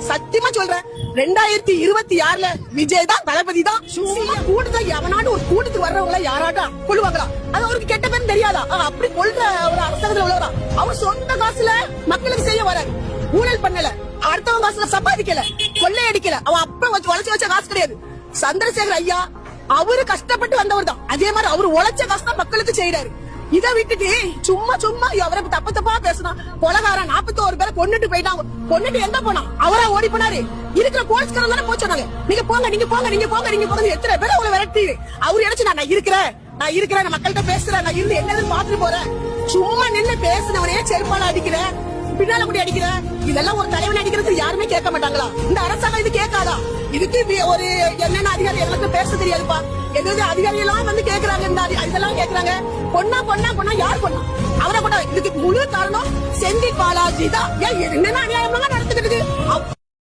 சத்தியமா சொல்றேன் 2026ல விஜய் தான் தளபதி தான். கூட்டத்தை எவனாடு ஒரு கூட்டத்துக்கு வர்றவங்கள யாராட்டும் கொள்ளுவாங்களா? அது அவருக்கு கெட்ட பேர் தெரியாதா? அப்படி கொள்ற ஒரு அரசாங்கத்துல உள்ளவரா? அவர் சொந்த காசுல மக்களுக்கு செய்ய வராரு. ஊழல் பண்ணல, அடுத்தவங்க காசுல சம்பாதிக்கல, கொள்ளை அடிக்கல. அவன் அப்ப உழைச்சு வச்ச காசு கிடையாது. சந்திரசேகர் ஐயா அவரு கஷ்டப்பட்டு வந்தவர் தான். அதே மாதிரி அவரு உழைச்ச காசு தான் மக்களுக்கு செய்யறாரு. இதை விட்டுட்டு சும்மா அவரை தப்பா பேசினா கொலகாரன் 41 பேரை கொண்டுட்டு போயிட்டாங்க. கொண்டுட்டு எங்க போனா? அவரா ஓடி போனாரு. இருக்கிற போலீஸ்காரங்க தானே போச்சாங்க. நீங்க போங்க எத்தனை பேர் அவங்களை விரட்டி அவரு நினைச்சு நான் இருக்கிறேன் நான் மக்கள்கிட்ட பேசுறேன், நான் இருந்து என்னதுன்னு பாத்துட்டு போறேன். சும்மா நின்று பேசினவனே செருப்பால அடிக்கிறேன், பின்னால கூட அடிக்கிறேன். இதெல்லாம் ஒரு தலைவன் அடிக்கிறது யாருமே கேட்க மாட்டாங்களா? இந்த அரசாங்கம் இது கேட்காதா? இதுக்கு ஒரு என்னென்ன அதிகாரி எனக்கு பேச தெரியாதுப்பா. எதாவது அதிகாரி எல்லாம் வந்து கேக்குறாங்க, இதெல்லாம் கேக்குறாங்க. பொண்ணா யார் பொண்ணா? அவரை கூட இதுக்கு முழு காரணம் செந்தில் பாலாஜி தான். என்னென்ன அநியாயமா நடந்துக்கிட்டு